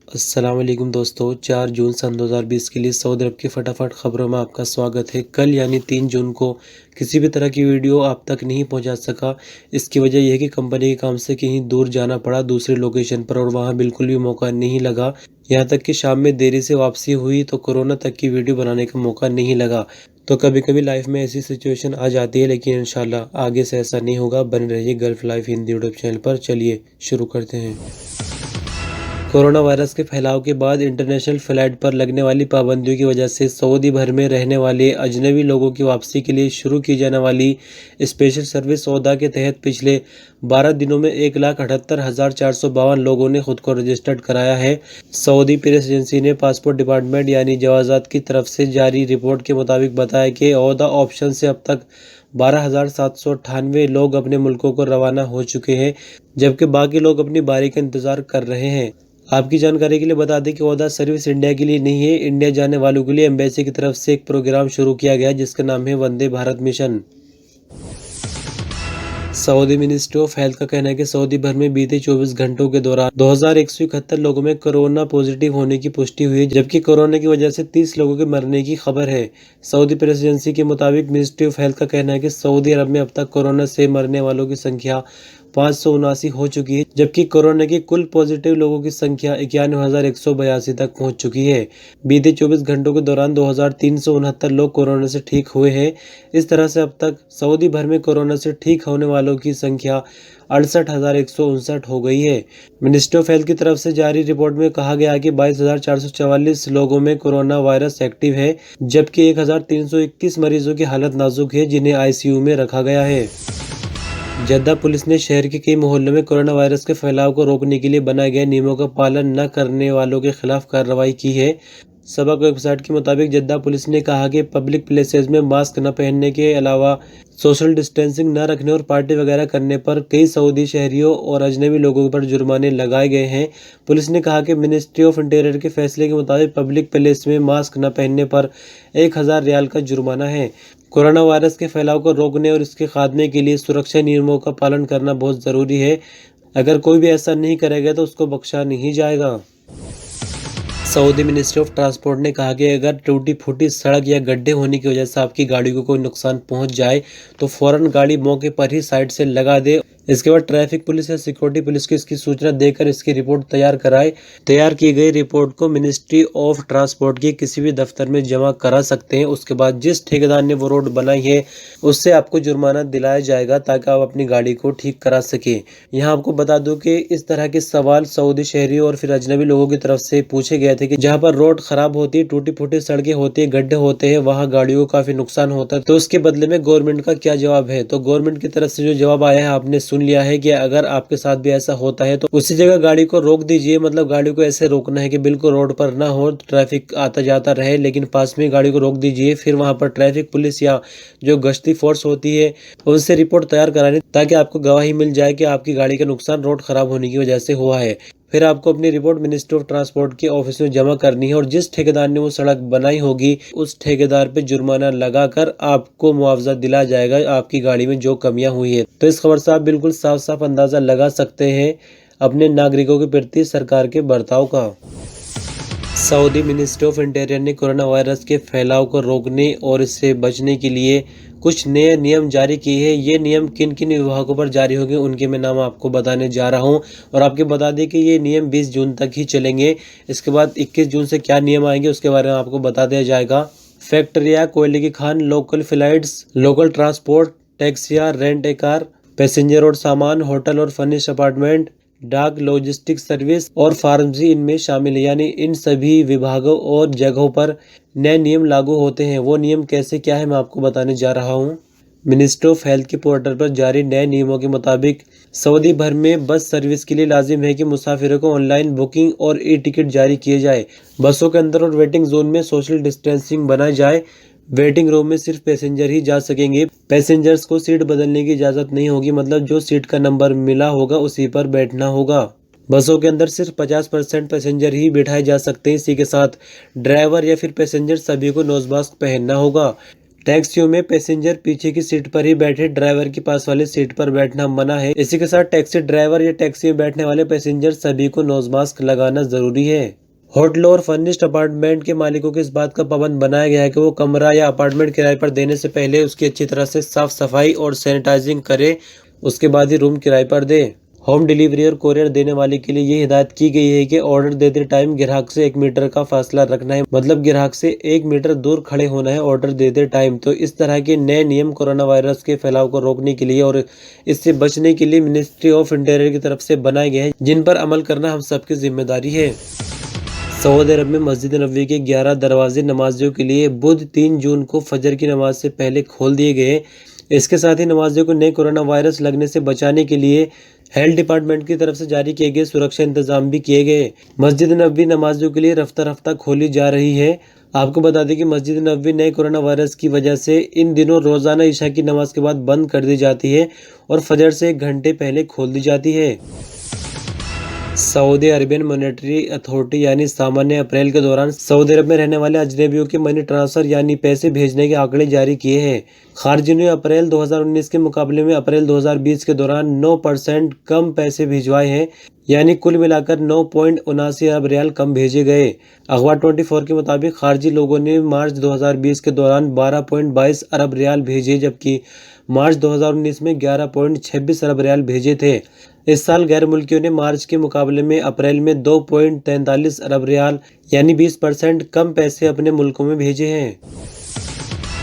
अस्सलाम वालेकुम दोस्तों, 4 जून सन 2020 के लिए सऊदी अरब की फटाफट खबरों में आपका स्वागत है। कल यानी 3 जून को किसी भी तरह की वीडियो आप तक नहीं पहुंचा सका। इसकी वजह यह है कि कंपनी के काम से कहीं दूर जाना पड़ा दूसरे लोकेशन पर, और वहां बिल्कुल भी मौका नहीं लगा। यहाँ तक कि शाम में देरी से वापसी हुई तो कोरोना तक की वीडियो बनाने का मौका नहीं लगा। तो कभी कभी लाइफ में ऐसी सिचुएशन आ जाती है, लेकिन इंशाल्लाह आगे से ऐसा नहीं होगा। बने रहिए gulf life Hindi YouTube channel पर। चलिए शुरू करते हैं। कोरोना वायरस के फैलाव के बाद इंटरनेशनल फ्लाइट पर लगने वाली पाबंदियों की वजह से सऊदी भर में रहने वाले अजनबी लोगों की वापसी के लिए शुरू की जाने वाली स्पेशल सर्विस सौदा के तहत पिछले 12 दिनों में 1,78,452 लोगों ने खुद को रजिस्टर्ड कराया है। सऊदी प्रेस एजेंसी ने पासपोर्ट डिपार्टमेंट यानी जवाजात की तरफ से जारी रिपोर्ट के मुताबिक बताया कि ओहदा ऑप्शन से अब तक 12,798 लोग अपने मुल्कों को रवाना हो चुके हैं, जबकि बाकी लोग अपनी बारी का इंतजार कर रहे हैं। आपकी जानकारी के लिए बता दें कि ओहदा सर्विस इंडिया के लिए नहीं है। इंडिया जाने वालों के लिए एम्बेसी की तरफ से एक प्रोग्राम शुरू किया गया जिसका नाम है Vande Bharat mission. Saudi ministry of health का कहना है कि सऊदी भर में बीते 24 घंटों के दौरान 2171 लोगों में कोरोना पॉजिटिव होने की पुष्टि हुई, जबकि कोरोना की वजह से 30 लोगों के मरने की खबर है। सऊदी प्रेस एजेंसी के मुताबिक मिनिस्ट्री ऑफ हेल्थ का कहना है कि सऊदी अरब में अब तक कोरोना से मरने वालों की संख्या 579 हो चुकी है, जबकि कोरोना के कुल पॉजिटिव लोगों की संख्या 91,182 तक पहुंच चुकी है। बीते 24 घंटों के दौरान 2,369 लोग कोरोना से ठीक हुए हैं। इस तरह से अब तक सऊदी भर में कोरोना से ठीक होने वालों की संख्या 68,159 हो गई है। मिनिस्ट्री ऑफ हेल्थ की तरफ से जारी रिपोर्ट में कहा गया है कि 22,444 लोगों में कोरोना वायरस एक्टिव है, जबकि 1,321 मरीजों की हालत नाजुक है जिन्हें आईसीयू में रखा गया है। जद्दा पुलिस ने शहर के कई मोहल्लों में कोरोना वायरस के फैलाव को रोकने के लिए बनाए गए नियमों का पालन न करने वालों के खिलाफ कार्रवाई की है। सबक वेबसाइट के मुताबिक जद्दा पुलिस ने कहा कि पब्लिक प्लेसेस में मास्क न पहनने के अलावा सोशल डिस्टेंसिंग न रखने और पार्टी वगैरह करने पर कई सऊदी शहरियों और अजनबी लोगों पर जुर्माने लगाए गए हैं। पुलिस ने कहा कि मिनिस्ट्री ऑफ इंटीरियर के फैसले के मुताबिक पब्लिक प्लेस में मास्क न पहनने पर 1,000 रियाल का जुर्माना है। कोरोना वायरस के फैलाव को रोकने और इसके खात्मे के लिए सुरक्षा नियमों का पालन करना बहुत ज़रूरी है। अगर कोई भी ऐसा नहीं करेगा तो उसको बख्शा नहीं जाएगा। सऊदी मिनिस्ट्री ऑफ ट्रांसपोर्ट ने कहा कि अगर टूटी फूटी सड़क या गड्ढे होने की वजह से आपकी गाड़ी को कोई नुकसान पहुंच जाए तो फौरन गाड़ी मौके पर ही साइड से लगा दे। इसके बाद ट्रैफिक पुलिस या सिक्योरिटी पुलिस को इसकी सूचना देकर इसकी रिपोर्ट तैयार कराए। तैयार की गई रिपोर्ट को मिनिस्ट्री ऑफ ट्रांसपोर्ट के किसी भी दफ्तर में जमा करा सकते हैं। उसके बाद जिस ठेकेदार ने वो रोड बनाई है उससे आपको जुर्माना दिलाया जाएगा ताकि आप अपनी गाड़ी को ठीक करा सके। यहाँ आपको बता दूं कि इस तरह के सवाल सऊदी शहरियों और फिर अजनबी लोगों की तरफ से पूछे गए थे कि जहाँ पर रोड खराब होती है, टूटी फूटी सड़कें होती है, गड्ढे होते हैं, वहाँ गाड़ियों को काफी नुकसान होता है, तो उसके बदले में गवर्नमेंट का क्या जवाब है। तो गवर्नमेंट की तरफ से जो जवाब आया है आपने सुन लिया है कि अगर आपके साथ भी ऐसा होता है तो उसी जगह गाड़ी को रोक दीजिए। मतलब गाड़ी को ऐसे रोकना है कि बिल्कुल रोड पर ना हो, ट्रैफिक आता जाता रहे, लेकिन पास में गाड़ी को रोक दीजिए। फिर वहां पर ट्रैफिक पुलिस या जो गश्ती फोर्स होती है उनसे रिपोर्ट तैयार करानी ताकि आपको गवाही मिल जाए कि आपकी गाड़ी का नुकसान रोड खराब होने की वजह से हुआ है। फिर आपको अपनी रिपोर्ट मिनिस्ट्री ऑफ ट्रांसपोर्ट के ऑफिस में जमा करनी है और जिस ठेकेदार ने वो सड़क बनाई होगी उस ठेकेदार पे जुर्माना लगाकर आपको मुआवजा दिलाया जाएगा आपकी गाड़ी में जो कमियां हुई है। तो इस खबर से आप बिल्कुल साफ साफ अंदाजा लगा सकते हैं अपने नागरिकों के प्रति सरकार के बर्ताव का। सऊदी मिनिस्ट्री ऑफ इंटीरियर ने कोरोना वायरस के फैलाव को रोकने और इससे बचने के लिए कुछ नए नियम जारी किए हैं। ये नियम किन किन विभागों पर जारी होंगे उनके मैं नाम आपको बताने जा रहा हूं, और आपके बता दें कि ये नियम 20 जून तक ही चलेंगे। इसके बाद 21 जून से क्या नियम आएंगे उसके बारे में आपको बता दिया जाएगा। फैक्ट्रिया, कोयले की Khan, local flights, local transport, टैक्सियां, रेंट ए कार, पैसेंजर और सामान, होटल और फर्निश अपार्टमेंट, डाक, लॉजिस्टिक सर्विस और फार्मेसी इनमें शामिल है। यानी इन सभी विभागों और जगहों पर नए नियम लागू होते हैं। वो नियम कैसे क्या है मैं आपको बताने जा रहा हूँ। मिनिस्ट्री ऑफ हेल्थ के पोर्टल पर जारी नए नियमों के मुताबिक सऊदी भर में बस सर्विस के लिए लाजिम है कि मुसाफिरों को ऑनलाइन बुकिंग और ई टिकट जारी किए जाए। बसों के अंदर और वेटिंग जोन में सोशल डिस्टेंसिंग बनाई जाए। वेटिंग रूम में सिर्फ पैसेंजर ही जा सकेंगे। पैसेंजर्स को सीट बदलने की इजाज़त नहीं होगी, मतलब जो सीट का नंबर मिला होगा उसी पर बैठना होगा। बसों के अंदर सिर्फ 50% पैसेंजर ही बिठाए जा सकते हैं। इसी के साथ ड्राइवर या फिर पैसेंजर सभी को नोज मास्क पहनना होगा। टैक्सियों में पैसेंजर पीछे की सीट पर ही बैठे, ड्राइवर के पास वाली सीट पर बैठना मना है। इसी के साथ टैक्सी ड्राइवर या टैक्सी में बैठने वाले पैसेंजर सभी को नोज मास्क लगाना जरूरी है। होटल और फर्निश्ड अपार्टमेंट के मालिकों को इस बात का पाबंद बनाया गया है कि वो कमरा या अपार्टमेंट किराए पर देने से पहले उसकी अच्छी तरह से साफ सफाई और सैनिटाइजिंग करे, उसके बाद ही रूम किराए पर दे। होम डिलीवरी और कोरियर देने वाले के लिए ये हिदायत की गई है कि ऑर्डर देते टाइम ग्राहक से 1 मीटर का फासला रखना है, मतलब ग्राहक से 1 मीटर दूर खड़े होना है ऑर्डर देते टाइम। तो इस तरह के नए नियम कोरोना वायरस के फैलाव को रोकने के लिए और इससे बचने के लिए मिनिस्ट्री ऑफ इंटीरियर की तरफ से बनाए गए हैं, जिन पर अमल करना हम सबकी जिम्मेदारी है। सऊदी अरब में मस्जिद नबवी के 11 दरवाजे नमाजियों के लिए बुध 3 जून को फजर की नमाज से पहले खोल दिए गए। इसके साथ ही नमाजियों को नए कोरोना वायरस लगने से बचाने के लिए हेल्थ डिपार्टमेंट की तरफ से जारी किए गए सुरक्षा इंतजाम भी किए गए। मस्जिद नबवी नमाजियों के लिए रफ्ता रफ्ता खोली जा रही है। आपको बता दें कि मस्जिद नबवी नए कोरोना वायरस की वजह से इन दिनों रोजाना ईशा की नमाज के बाद बंद कर दी जाती है और फजर से 1 घंटे पहले खोल दी जाती है। सऊदी अरबियन मॉनेटरी अथॉरिटी यानी सामा ने अप्रैल के दौरान सऊदी अरब में रहने वाले अजनबियों के मनी ट्रांसफर यानी पैसे भेजने के आंकड़े जारी किए हैं। खारजियों ने अप्रैल 2019 के मुकाबले में अप्रैल 2020 के दौरान 9% कम पैसे भिजवाए हैं, यानी कुल मिलाकर 9.79 अरब रियाल कम भेजे गए। अखबार 24 के मुताबिक खारजी लोगों ने मार्च 2020 के दौरान 12.22 अरब रियाल भेजे, जबकि मार्च 2019 में 11.26 अरब रियाल भेजे थे। इस साल गैर मुल्कियों ने मार्च के मुकाबले में अप्रैल में 2.43 अरब रियाल यानी 20% कम पैसे अपने मुल्कों में भेजे हैं।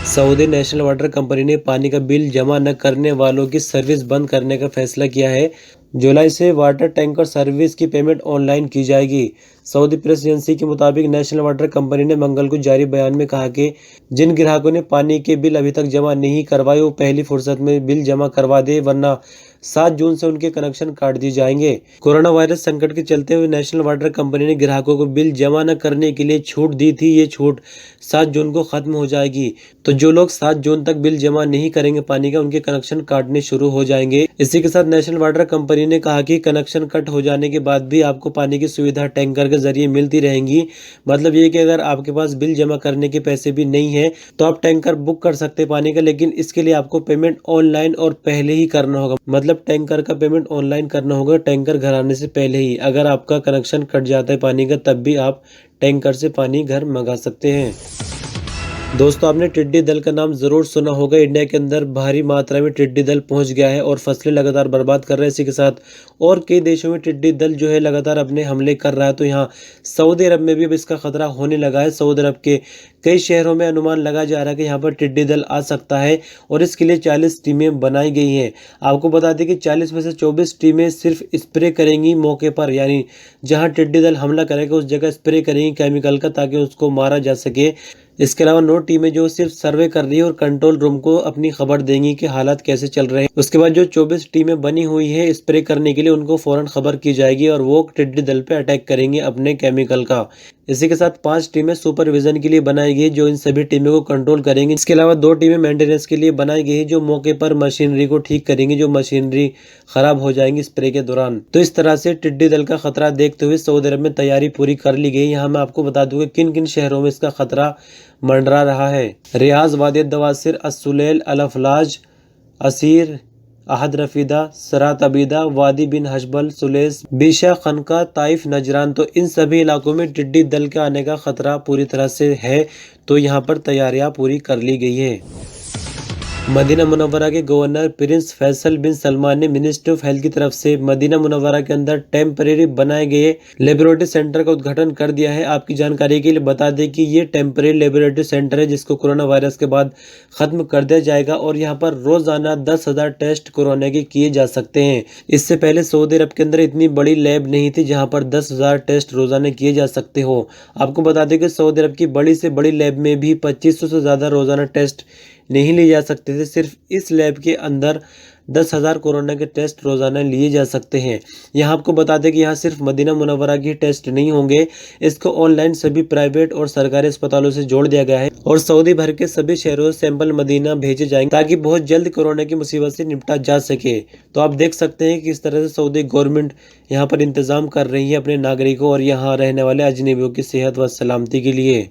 सऊदी नेशनल वाटर कंपनी ने पानी का बिल जमा न करने वालों की सर्विस बंद करने का फैसला किया है। जुलाई से वाटर टैंकर सर्विस की पेमेंट ऑनलाइन की जाएगी। सऊदी प्रेस एजेंसी के मुताबिक नेशनल वाटर कंपनी ने मंगल को जारी बयान में कहा कि जिन ग्राहकों ने पानी के बिल अभी तक जमा नहीं करवाए वो पहली फुर्सत में बिल जमा करवा दे, वरना 7 जून से उनके कनेक्शन काट दिए जाएंगे। कोरोना वायरस संकट के चलते हुए नेशनल वाटर कंपनी ने ग्राहकों को बिल जमा न करने के लिए छूट दी थी। ये छूट 7 जून को खत्म हो जाएगी। तो जो लोग 7 जून तक बिल जमा नहीं करेंगे पानी का, उनके कनेक्शन काटने शुरू हो जाएंगे। इसी के साथ नेशनल वाटर कंपनी ने कहा कि कनेक्शन कट हो जाने के बाद भी आपको पानी की सुविधा टैंकर के जरिए मिलती रहेंगी। मतलब ये कि अगर आपके पास बिल जमा करने के पैसे भी नहीं है तो आप टैंकर बुक कर सकते हैं पानी का, लेकिन इसके लिए आपको पेमेंट ऑनलाइन और पहले ही करना होगा। मतलब टैंकर का पेमेंट ऑनलाइन करना होगा टैंकर घर आने से पहले ही। अगर आपका कनेक्शन कट जाता है पानी का, तब भी आप टैंकर से पानी घर मंगा सकते हैं। दोस्तों, आपने टिड्डी दल का नाम जरूर सुना होगा। इंडिया के अंदर भारी मात्रा में टिड्डी दल पहुंच गया है और फसलें लगातार बर्बाद कर रहे हैं। इसी के साथ और कई देशों में टिड्डी दल जो है लगातार अपने हमले कर रहा है। तो यहाँ सऊदी अरब में भी अब इसका खतरा होने लगा है। सऊदी अरब के कई शहरों में अनुमान लगाया जा रहा है कि यहाँ पर टिड्डी दल आ सकता है और इसके लिए 40 टीमें बनाई गई हैं। आपको बता दें कि 40 में से 24 टीमें सिर्फ स्प्रे करेंगी मौके पर, यानी जहाँ टिड्डी दल हमला करेगा उस जगह स्प्रे करेंगी केमिकल का, ताकि उसको मारा जा सके। इसके अलावा 9 टीमें जो सिर्फ सर्वे कर रही है और कंट्रोल रूम को अपनी खबर देंगी कि हालात कैसे चल रहे हैं। उसके बाद जो 24 टीमें बनी हुई है स्प्रे करने के लिए, उनको फौरन खबर की जाएगी और वो टिड्डी दल पे अटैक करेंगे अपने केमिकल का। इसी के साथ 5 टीमें सुपरविजन के लिए बनाई गई जो इन सभी टीमों को कंट्रोल करेंगी। इसके अलावा 2 टीमें मेंटेनेंस के लिए बनाई गई है जो मौके पर मशीनरी को ठीक करेंगी जो मशीनरी खराब हो जाएंगी स्प्रे के दौरान। तो इस तरह से टिड्डी दल का खतरा देखते हुए सऊदी अरब में तैयारी पूरी कर ली गई। यहाँ मैं आपको बता दूंगा किन किन शहरों में इसका खतरा मंडरा रहा है। रियाज, वादी दवासिर, असुलैल, अल-फलाज, असीर, अहद रफीदा, सरात अबीदा, वादी बिन हशबल, सुलेस, बीशा, खनका, ताइफ, नजरान। तो इन सभी इलाकों में टिड्डी दल के आने का खतरा पूरी तरह से है। तो यहाँ पर तैयारियां पूरी कर ली गई है। मदीना मुनव्वरा के गवर्नर प्रिंस फैसल बिन सलमान ने मिनिस्ट्री ऑफ हेल्थ की तरफ से मदीना मुनव्वरा के अंदर टेम्परेरी बनाए गए लेबोरेटरी सेंटर का उद्घाटन कर दिया है। आपकी जानकारी के लिए बता दें कि ये टेम्परेरी लेबोरेटरी सेंटर है जिसको कोरोना वायरस के बाद खत्म कर दिया जाएगा और यहाँ पर रोजाना 10,000 टेस्ट कोरोना के किए जा सकते हैं। इससे पहले सऊदी अरब के अंदर इतनी बड़ी लैब नहीं थी जहाँ पर 10,000 टेस्ट रोजाना किए जा सकते हो। आपको बता दें कि सऊदी अरब की बड़ी से बड़ी लैब में भी 2500 से ज्यादा रोजाना टेस्ट नहीं लिए जा सकते थे। सिर्फ इस लैब के अंदर 10,000 कोरोना के टेस्ट रोजाना लिए जा सकते हैं। यहाँ आपको बता दें कि यहाँ सिर्फ मदीना मुनव्वरा के टेस्ट नहीं होंगे, इसको ऑनलाइन सभी प्राइवेट और सरकारी अस्पतालों से जोड़ दिया गया है और सऊदी भर के सभी शहरों से सैंपल मदीना भेजे जाएंगे ताकि बहुत जल्द कोरोना की मुसीबत से निपटा जा सके। तो आप देख सकते हैं कि इस तरह से सऊदी गवर्नमेंट यहाँ पर इंतजाम कर रही है अपने नागरिकों और यहाँ रहने वाले अजनबियों की सेहत व सलामती के लिए।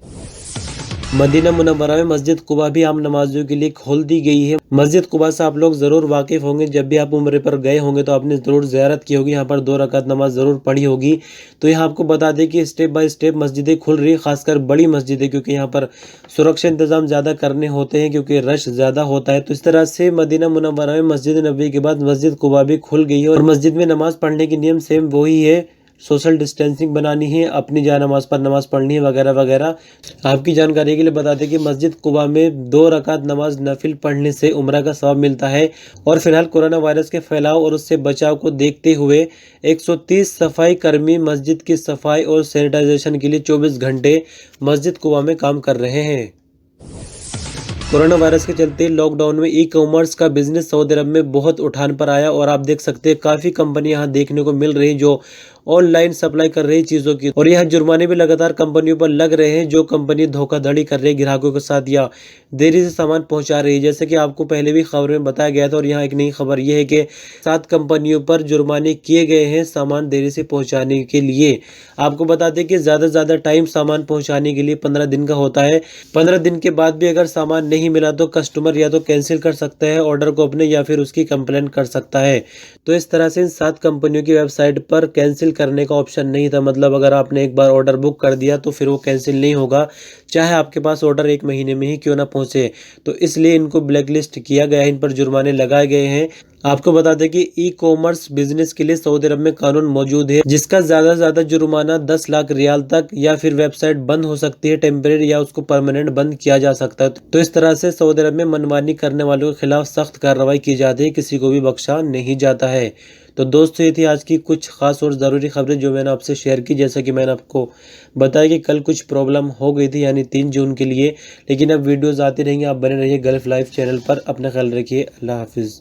मदीना मुनव्वरा में मस्जिद कुबा भी आम नमाजियों के लिए खोल दी गई है। मस्जिद कुबा से आप लोग जरूर वाकिफ होंगे, जब भी आप उम्रे पर गए होंगे तो आपने जरूर ज़ियारत की होगी, यहाँ पर 2 रकात नमाज जरूर पढ़ी होगी। तो यहाँ आपको बता दें कि स्टेप बाय स्टेप मस्जिदें खुल रही है, खासकर बड़ी मस्जिदें, क्योंकि यहाँ पर सुरक्षा इंतजाम ज़्यादा करने होते हैं क्योंकि रश ज़्यादा होता है। तो इस तरह से मदीना मुनव्वरा में मस्जिद नबी के बाद मस्जिद कुबा भी खुल गई है और मस्जिद में नमाज पढ़ने के नियम सेम वही है, सोशल डिस्टेंसिंग बनानी है, अपनी जान नमाज पर नमाज पढ़नी है वगैरह वगैरह। आपकी जानकारी के लिए बता दें कि मस्जिद कुबा में 2 रकात नमाज नफिल पढ़ने से उम्रा का सवाब मिलता है। और फिलहाल कोरोना वायरस के फैलाव और उससे बचाव को देखते हुए 130 सफाई कर्मी मस्जिद की सफाई और सैनिटाइजेशन के लिए 24 घंटे मस्जिद कुबा में काम कर रहे हैं। कोरोना वायरस के चलते लॉकडाउन में ई कॉमर्स का बिजनेस सऊदी अरब में बहुत उठान पर आया और आप देख सकते हैं काफ़ी कंपनी यहाँ देखने को मिल रही जो ऑनलाइन सप्लाई कर रही चीज़ों की, और यहाँ जुर्माने भी लगातार कंपनियों पर लग रहे हैं जो कंपनी धोखाधड़ी कर रही है ग्राहकों के साथ या देरी से सामान पहुंचा रही है। जैसे कि आपको पहले भी खबर में बताया गया था और यहाँ एक नई खबर यह है कि 7 कंपनियों पर जुर्माने किए गए हैं सामान देरी से पहुँचाने के लिए। आपको बता दें कि ज़्यादा से ज़्यादा टाइम सामान पहुँचाने के लिए 15 दिन का होता है। 15 दिन के बाद भी अगर सामान नहीं मिला तो कस्टमर या तो कैंसिल कर सकता है ऑर्डर को अपने या फिर उसकी कंप्लेंट कर सकता है। तो इस तरह से इन 7 कंपनियों की वेबसाइट पर कैंसिल करने का ऑप्शन नहीं था, मतलब अगर आपने एक बार ऑर्डर बुक कर दिया तो फिर वो कैंसिल नहीं होगा, चाहे आपके पास ऑर्डर 1 महीने में ही क्यों ना पहुंचे। तो इसलिए इनको ब्लैकलिस्ट किया गया है, इन पर जुर्माने लगाए गए हैं। आपको बता दें कि ई कॉमर्स बिजनेस के लिए सऊदी अरब में कानून मौजूद है जिसका ज्यादा से ज्यादा जुर्माना 10 लाख रियाल तक या फिर वेबसाइट बंद हो सकती है टेम्परेरी या उसको परमानेंट बंद किया जा सकता है। तो इस तरह से सऊदी अरब में मनमानी करने वालों के खिलाफ सख्त कार्रवाई की जाती है, किसी को भी बख्शा नहीं जाता है। तो दोस्तों ये थी आज की कुछ खास और ज़रूरी खबरें जो मैंने आपसे शेयर की। जैसा कि मैंने आपको बताया कि कल कुछ प्रॉब्लम हो गई थी यानी 3 जून के लिए, लेकिन अब वीडियोज़ आती रहेंगी। आप बने रहिए गल्फ लाइव चैनल पर। अपना ख्याल रखिए। अल्लाह हाफिज़।